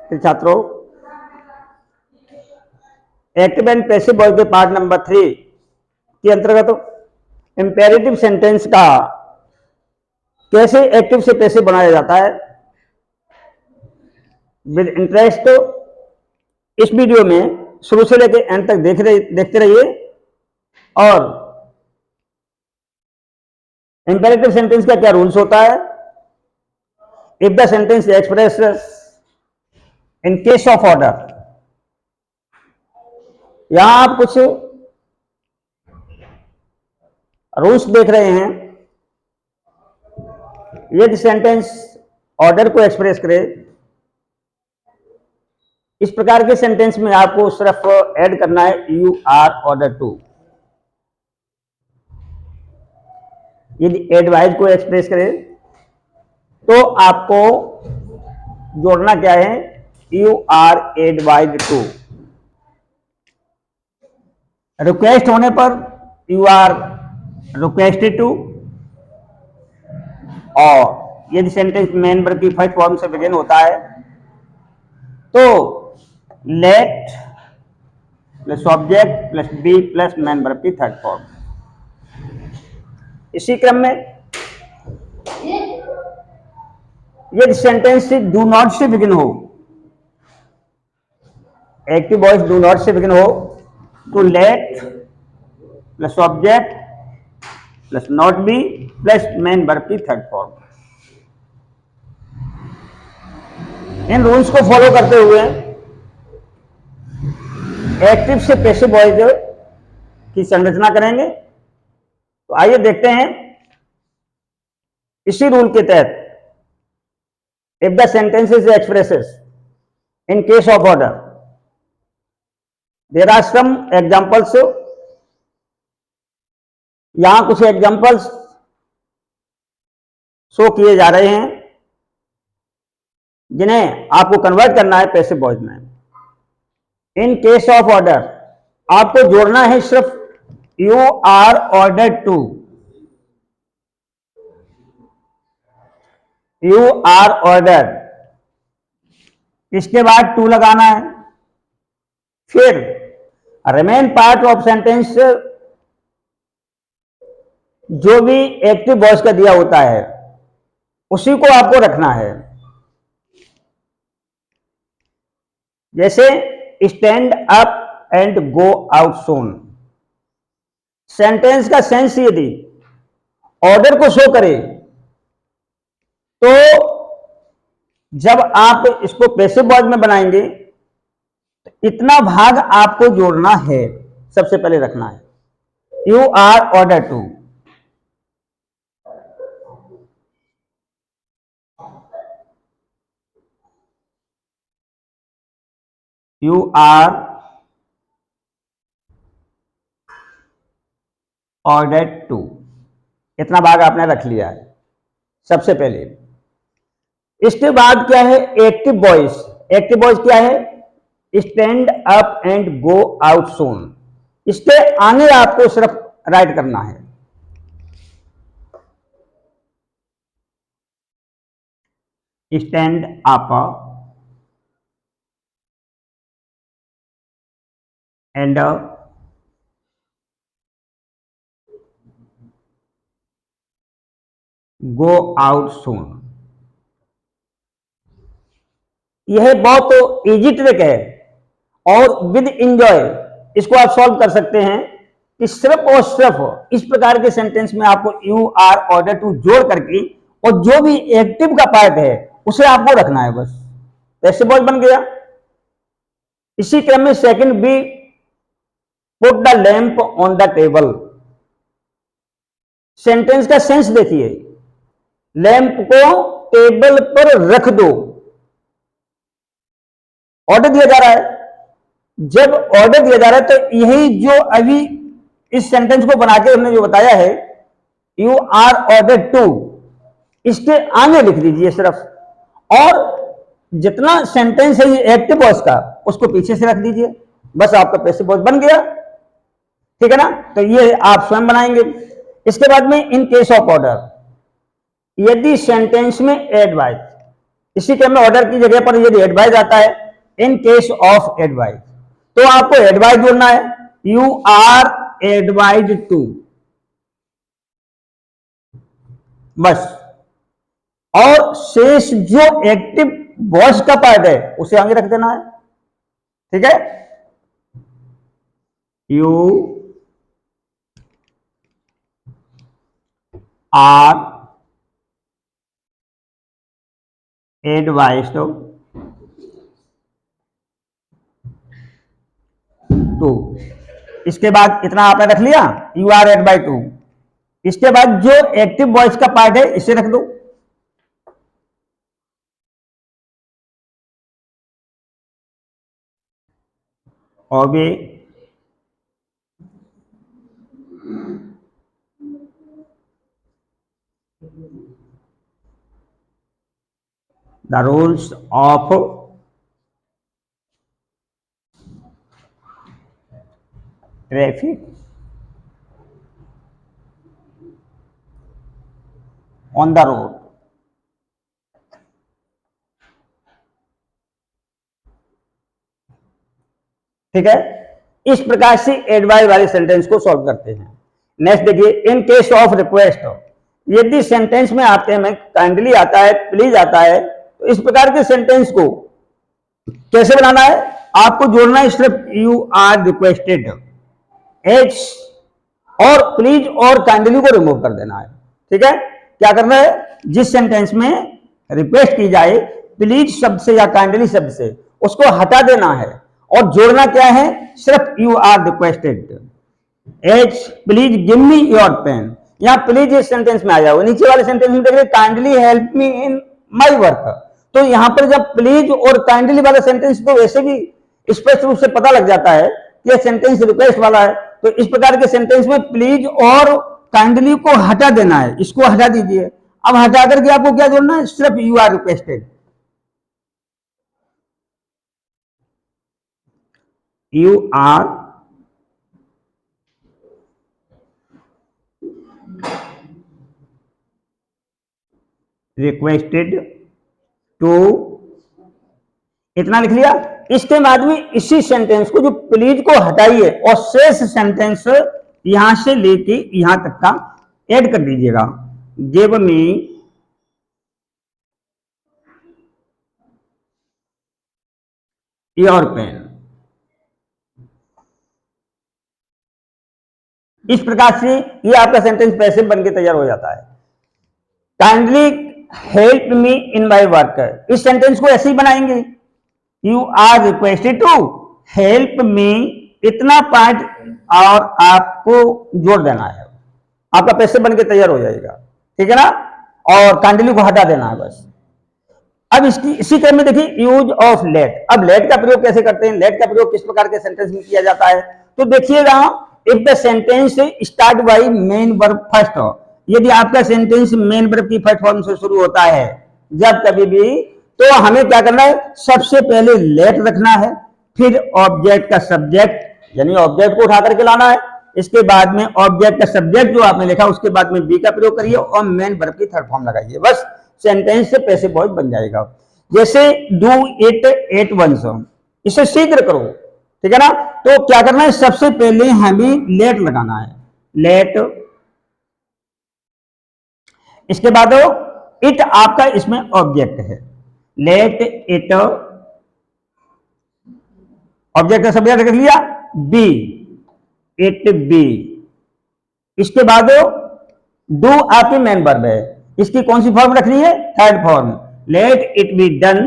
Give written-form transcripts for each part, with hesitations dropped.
तो छात्रों, active and passive voice के पार्ट नंबर 3 के अंतर्गत इंपेरेटिव सेंटेंस का कैसे एक्टिव से पैसिव बनाया जाता है, विद इंटरेस्ट इस वीडियो में शुरू से लेकर एंड तक देखते रहिए। और इंपेरेटिव सेंटेंस का क्या रूल्स होता है, if the sentence express in case of order. यहां आप कुछ रूल्स देख रहे हैं। यदि सेंटेंस ऑर्डर को एक्सप्रेस करे, इस प्रकार के सेंटेंस में आपको सिर्फ ऐड करना है यू आर ऑर्डर टू। यदि एडवाइज को एक्सप्रेस करे तो आपको जोड़ना क्या है, you are advise to. Request होने पर यू आर रिक्वेस्टेड टू। और यदि सेंटेंस मेन वर्ब की फर्स्ट फॉर्म से बिगिन होता है तो let plus object plus be plus main verb की थर्ड फॉर्म। इसी क्रम में यदि सेंटेंस डू नॉट से बिगिन हो, एक्टिव वॉइस डू नॉट से बिगिन हो, तो let plus object plus not be plus main verb की थर्ड फॉर्म। इन रूल्स को फॉलो करते हुए एक्टिव से पैसिव वॉइस की संरचना करेंगे। तो आइए देखते हैं। इसी रूल के तहत if the sentences expresses in case of order, there are some examples. यहां कुछ एग्जांपल्स शो किए जा रहे हैं जिन्हें आपको कन्वर्ट करना है पैसिव वॉइस में। इन केस ऑफ ऑर्डर आपको जोड़ना है सिर्फ you are order to. You are order, इसके बाद टू लगाना है। फिर रिमेन पार्ट ऑफ सेंटेंस जो भी एक्टिव वॉइस का दिया होता है उसी को आपको रखना है। जैसे stand up and go out soon. Sentence का सेंस यदि ऑर्डर को शो करे तो जब आप इसको पैसिव वॉइस में बनाएंगे तो इतना भाग आपको जोड़ना है, सबसे पहले रखना है you are order to. You are order to, इतना भाग आपने रख लिया है सबसे पहले। इसके बाद क्या है, एक्टिव वॉइस। एक्टिव वॉइस क्या है, stand up and go out soon. इसके आगे आपको सिर्फ राइट करना है stand up and go out soon. यह बहुत इजी ट्रिक है और विद एंजॉय इसको आप सॉल्व कर सकते हैं कि सिर्फ और सिर्फ इस प्रकार के सेंटेंस में आपको यू आर ऑर्डर टू जोड़ करके और जो भी एक्टिव का पार्ट है उसे आपको रखना है, बस पैसिव वॉइस बन गया। इसी क्रम में second B, put the lamp on the table. Sentence का सेंस देखिए, लैंप को टेबल पर रख दो, ऑर्डर दिया जा रहा है। जब ऑर्डर दिया जा रहा है तो यही जो अभी इस सेंटेंस को बना के हमने जो बताया है यू आर ऑर्डर टू, इसके आगे लिख दीजिए सिर्फ, और जितना सेंटेंस है ये एक्टिव वॉइस का उसको पीछे से रख दीजिए, बस आपका पैसिव वॉइस बन गया। ठीक है ना, तो ये आप स्वयं बनाएंगे। इसके बाद में इन केस ऑफ ऑर्डर, यदि सेंटेंस में एडवाइज, इसी क्रम में ऑर्डर की जगह पर यदि एडवाइज आता है, इन केस ऑफ एडवाइज, तो आपको एडवाइज जोड़ना है, यू आर एडवाइज टू, बस। और शेष जो एक्टिव वॉइस का पार्ट है उसे आगे रख देना है, ठीक है। यू आर एडवाइज टू, इसके बाद इतना आपने रख लिया, यू आर एडवाइज टू। इसके बाद जो एक्टिव वॉइस का पार्ट है इसे रख दो, obey the rules of traffic on the road. ठीक है, इस प्रकार से एडवाइज वाले सेंटेंस को सॉल्व करते हैं। नेक्स्ट देखिए, इन केस ऑफ रिक्वेस्ट, यदि सेंटेंस में आते में काइंडली आता है, प्लीज आता है, तो इस प्रकार के सेंटेंस को कैसे बनाना है, आपको जोड़ना है सिर्फ यू आर रिक्वेस्टेड, एच और प्लीज और काइंडली को रिमूव कर देना है। ठीक है, क्या करना है, जिस सेंटेंस में रिक्वेस्ट की जाए प्लीज शब्द से या काइंडली शब्द से, उसको हटा देना है और जोड़ना क्या है, सिर्फ you are requested, H please give me your pen. यहां प्लीज इस सेंटेंस में आ जाओ, नीचे वाले सेंटेंस में देखिए kindly help me in my work, तो यहां पर जब प्लीज और काइंडली वाला सेंटेंस, तो वैसे भी स्पष्ट रूप से पता लग जाता है कि यह सेंटेंस रिक्वेस्ट वाला है। तो इस प्रकार के सेंटेंस में प्लीज और काइंडली को हटा देना है, इसको हटा दीजिए। अब हटा करके आपको क्या जोड़ना है, सिर्फ you are requested, you are requested to, इतना लिख लिया। इसके बाद में इसी सेंटेंस को, जो प्लीज को हटाइए और शेष सेंटेंस यहां से लेके यहां तक का ऐड कर दीजिएगा, गिव मी योर पेन। इस प्रकार से ये आपका सेंटेंस पैसिव बन के तैयार हो जाता है। Kindly help me in my work, इस सेंटेंस को ऐसे ही बनाएंगे, you are requested to help me, इतना पार्ट और आपको जोड़ देना है, आपका पैसिव बन के तैयार हो जाएगा। ठीक है ना, और काइंडली को हटा देना है बस। अब इसी क्रम में देखिए यूज ऑफ लेट। अब लेट का प्रयोग कैसे करते हैं, लेट का प्रयोग किस प्रकार के सेंटेंस में किया जाता है, तो देखिएगा, if the sentence start by main verb first, यदि आपका सेंटेंस मेन वर्ब की फर्स्ट फॉर्म से शुरू होता है जब कभी भी, तो हमें क्या करना है, सबसे पहले लेट रखना है, फिर ऑब्जेक्ट का सब्जेक्ट यानी ऑब्जेक्ट को उठा करके लाना है, इसके बाद में ऑब्जेक्ट का सब्जेक्ट जो आपने लिखा उसके बाद में बी का प्रयोग करिए और मेन वर्ब की थर्ड फॉर्म लगाइए, बस सेंटेंस से पैसिव वॉइस बन जाएगा। जैसे डू इट एट वंस, इसे शीघ्र करो। ठीक है ना, तो क्या करना है, सबसे पहले हमें लेट लगाना है, लेट, इसके बाद इट आपका इसमें ऑब्जेक्ट है, लेट इट, ऑब्जेक्ट का सब्जेक्ट रख लिया, बी इट बी, इसके बाद डू आपकी मेन वर्ब है, इसकी कौन सी फॉर्म रखनी है, third form, let it be done.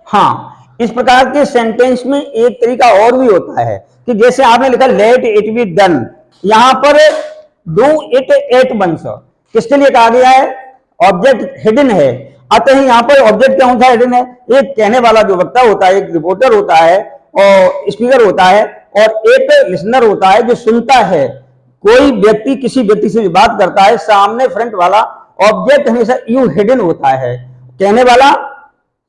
हाँ, इस प्रकार के सेंटेंस में एक तरीका और भी होता है कि जैसे आपने लिखा लेट इट बी डन, यहां पर डू इट एट वंस किसके लिए कहा गया है, ऑब्जेक्ट हिडन है, अतः यहां पर ऑब्जेक्ट कौन सा हिडन है, एक कहने वाला जो वक्ता होता है, एक रिपोर्टर होता है और स्पीकर होता है, और एक लिसनर होता है जो सुनता है। कोई व्यक्ति किसी व्यक्ति से बात करता है, सामने फ्रंट वाला ऑब्जेक्ट हमेशा यू हिडन होता है, कहने वाला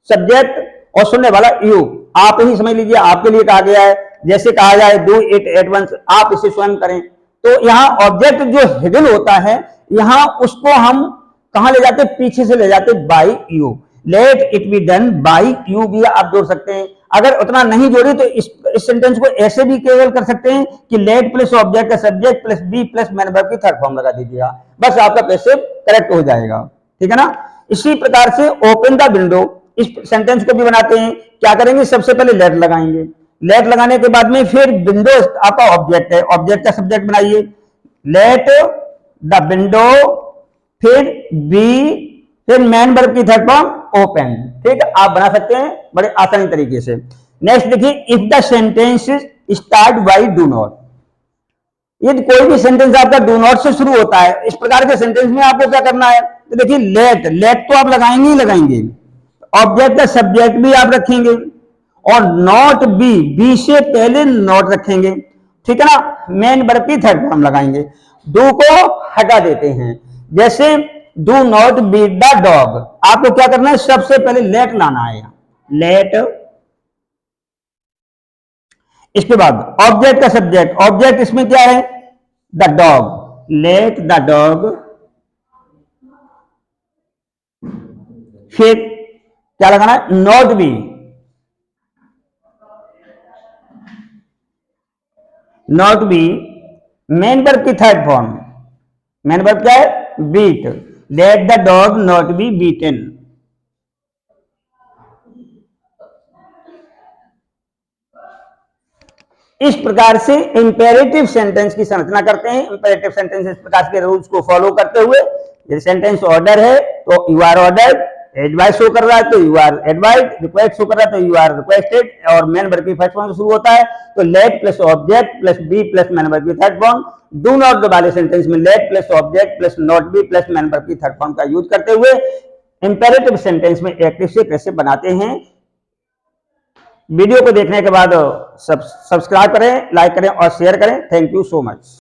सब्जेक्ट और सुनने वाला यू, आप ही समझ लीजिए आपके लिए कहा गया है। जैसे कहा जाए डू इट एट वंस, आप इसे स्वयं करें, तो यहाँ ऑब्जेक्ट जो हिडन होता है, यहाँ उसको हम कहां ले जाते, पीछे से ले जाते, by you. Let it be done by you भी आप जोड़ सकते हैं। अगर उतना नहीं जोड़े तो इस सेंटेंस को ऐसे भी केवल कर सकते हैं कि लेट प्लस ऑब्जेक्ट का subject plus be plus main verb की थर्ड फॉर्म लगा दीजिएगा, बस आपका पैसिव करेक्ट हो जाएगा। ठीक है ना। इसी प्रकार से ओपन द विंडो, इस सेंटेंस को भी बनाते हैं। क्या करेंगे, सबसे पहले लेट लगाएंगे, लेट लगाने के बाद में फिर विंडो आपका ऑब्जेक्ट है, ऑब्जेक्ट का सब्जेक्ट बनाइए, लेट द विंडो, फिर बी, फिर मैन वर्ब की थर्ड फॉर्म ओपन। ठीक है, आप बना सकते हैं बड़े आसानी तरीके से। नेक्स्ट देखिए, if the sentence start by do not, यदि कोई भी सेंटेंस आपका डू नॉट से शुरू होता है, इस प्रकार के सेंटेंस में आपको क्या करना है, तो देखिए लेट, लेट तो आप लगाएंगे ही लगाएंगे, ऑब्जेक्ट का सब्जेक्ट भी आप रखेंगे और नॉट बी, बी से पहले नॉट रखेंगे। ठीक है ना, मेन वर्ब की थर्ड फॉर्म लगाएंगे, डू को हटा देते हैं। जैसे do not beat the dog, आपको क्या करना है, सबसे पहले लेट लाना है, लेट, इसके बाद ऑब्जेक्ट का सब्जेक्ट, ऑब्जेक्ट इसमें क्या है, the dog, let the dog, फिर क्या लगाना है, not be, not be main verb की थर्ड फॉर्म, मेन वर्ब क्या है, beat, let the dog not be beaten. इस प्रकार से इंपेरेटिव सेंटेंस की संरचना करते हैं। इंपेरेटिव सेंटेंस इस प्रकार के रूल्स को फॉलो करते हुए, यदि सेंटेंस ऑर्डर है तो you are ordered, advice show कर रहा है तो you are advised, request show कर रहा है तो यू आर रिक्वेस्टेड, और मेन वर्ब की फर्स्ट फॉर्म से शुरू होता है तो let plus object plus be plus main verb की थर्ड फॉर्म। डू नॉट वाले सेंटेंस में let plus object plus not be plus main verb की थर्ड फॉर्म का यूज करते हुए इंपेरेटिव सेंटेंस में एक्टिव से कैसे बनाते हैं। वीडियो को देखने के बाद सब्सक्राइब करें, लाइक करें और शेयर करें। Thank you so much.